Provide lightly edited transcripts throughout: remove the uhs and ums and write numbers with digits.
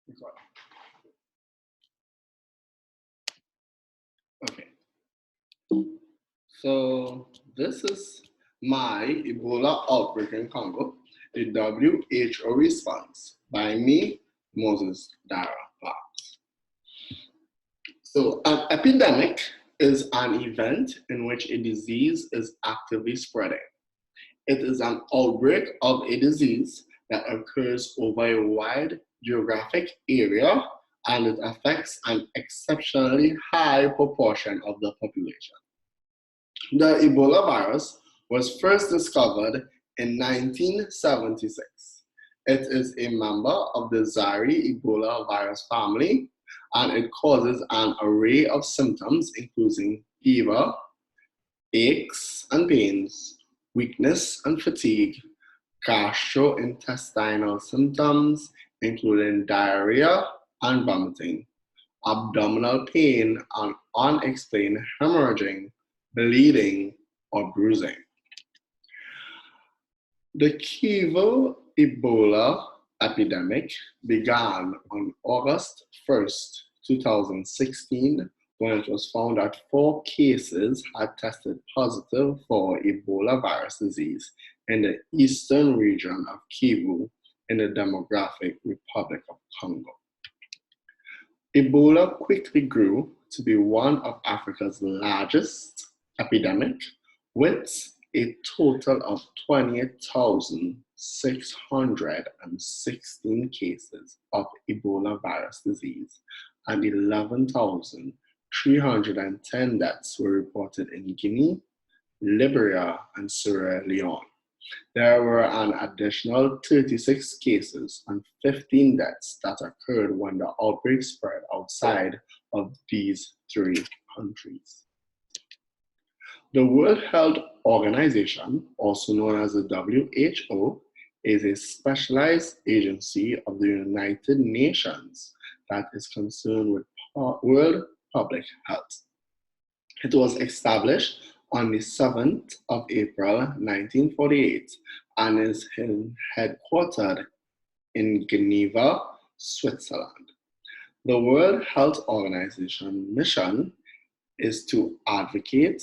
Okay, so this is my Ebola outbreak in Congo, the WHO response by me, Moses Dara Parks. So an epidemic is an event in which a disease is actively spreading. It is an outbreak of a disease that occurs over a wide geographic area and it affects an exceptionally high proportion of the population. The Ebola virus was first discovered in 1976. It is a member of the Zaire Ebola virus family and it causes an array of symptoms including fever, aches and pains, weakness and fatigue, gastrointestinal symptoms, including diarrhea and vomiting, abdominal pain, and unexplained hemorrhaging, bleeding, or bruising. The Kivu Ebola epidemic began on August 1st, 2016, when it was found that 4 cases had tested positive for Ebola virus disease in the eastern region of Kivu in the Democratic Republic of Congo. Ebola quickly grew to be one of Africa's largest epidemic, with a total of 28,616 cases of Ebola virus disease and 11,310 deaths were reported in Guinea, Liberia, and Sierra Leone. There were an additional 36 cases and 15 deaths that occurred when the outbreak spread outside of these 3 countries. The World Health Organization, also known as the WHO, is a specialized agency of the United Nations that is concerned with world public health. It was established on the 7th of April 1948 and is headquartered in Geneva, Switzerland. The World Health Organization mission is to advocate,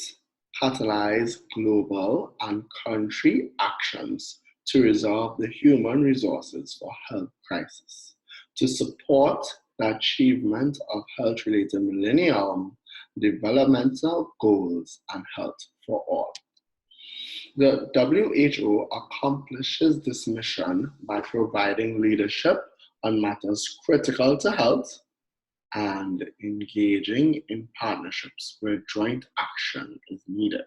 catalyze global and country actions to resolve the human resources for health crisis, to support the achievement of health-related millennium developmental goals and health for all. The WHO accomplishes this mission by providing leadership on matters critical to health and engaging in partnerships where joint action is needed,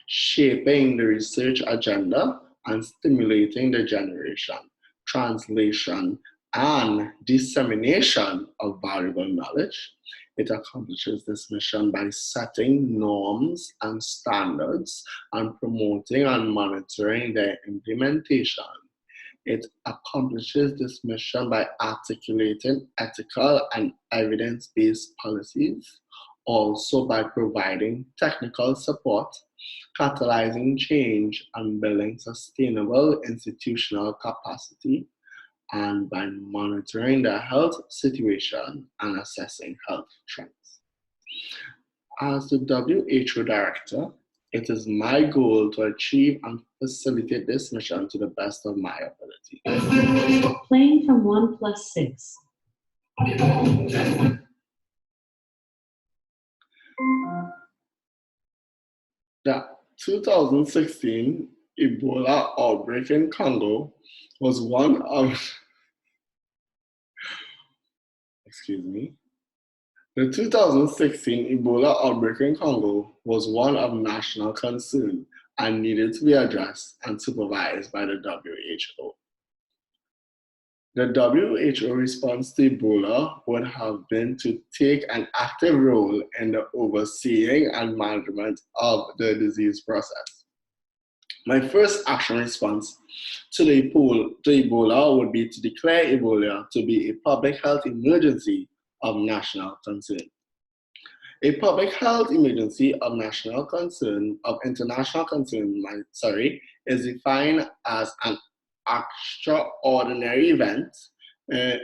shaping the research agenda and stimulating the generation, translation, and dissemination of valuable knowledge. It accomplishes this mission by setting norms and standards and promoting and monitoring their implementation. It accomplishes this mission by articulating ethical and evidence-based policies, also by providing technical support, catalyzing change, and building sustainable institutional capacity, and by monitoring the health situation and assessing health trends. As the WHO director, it is my goal to achieve and facilitate this mission to the best of my ability. Playing from 1+6. The 2016 Ebola outbreak in Congo was one of, The 2016 Ebola outbreak in Congo was one of national concern and needed to be addressed and supervised by the WHO. The WHO response to Ebola would have been to take an active role in the overseeing and management of the disease process. My first action response to Ebola would be to declare Ebola to be a public health emergency of national concern. A public health emergency of national concern, of international concern, is defined as an extraordinary event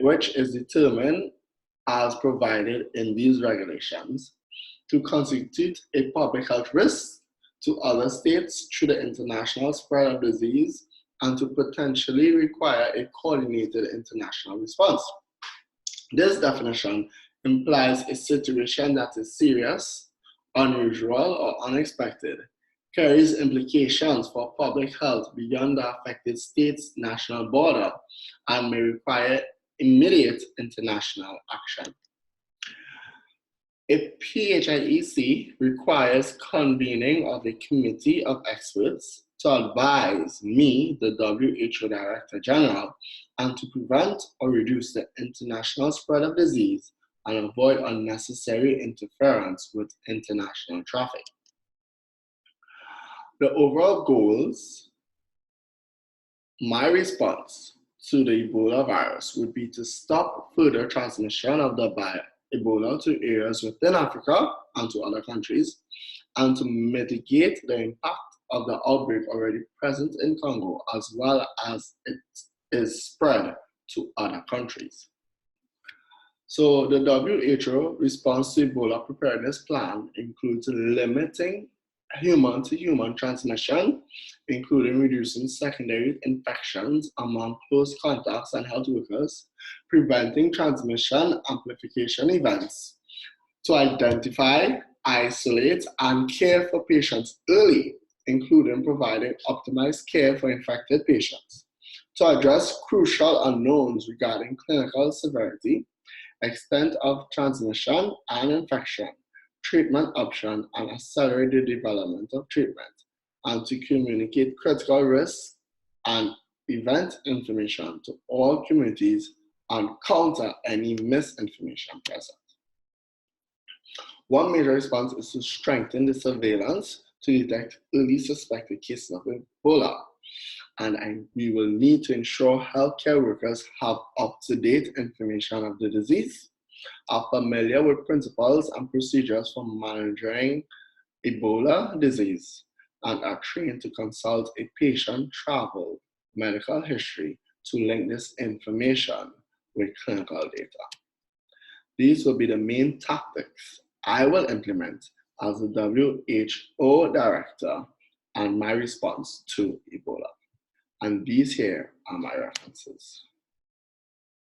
which is determined as provided in these regulations to constitute a public health risk to other states through the international spread of disease and to potentially require a coordinated international response. This definition implies a situation that is serious, unusual, or unexpected, carries implications for public health beyond the affected state's national border, and may require immediate international action. A PHIEC requires convening of a committee of experts to advise me, the WHO Director General, and to prevent or reduce the international spread of disease and avoid unnecessary interference with international traffic. The overall goals, my response to the Ebola virus would be to stop further transmission of the Ebola to areas within Africa and to other countries, and to mitigate the impact of the outbreak already present in Congo, as well as it is spread to other countries. So the WHO response to Ebola preparedness plan includes limiting human-to-human transmission, including reducing secondary infections among close contacts and health workers, preventing transmission amplification events, to identify, isolate, and care for patients early, including providing optimized care for infected patients, to address crucial unknowns regarding clinical severity, extent of transmission and infection, treatment option, and accelerate the development of treatment, and to communicate critical risks and event information to all communities and counter any misinformation present. One major response is to strengthen the surveillance to detect early suspected cases of Ebola. And we will need to ensure healthcare workers have up-to-date information of the disease, are familiar with principles and procedures for managing Ebola disease, and are trained to consult a patient travel medical history to link this information with clinical data. These will be the main tactics I will implement as the WHO director and my response to Ebola. And these here are my references.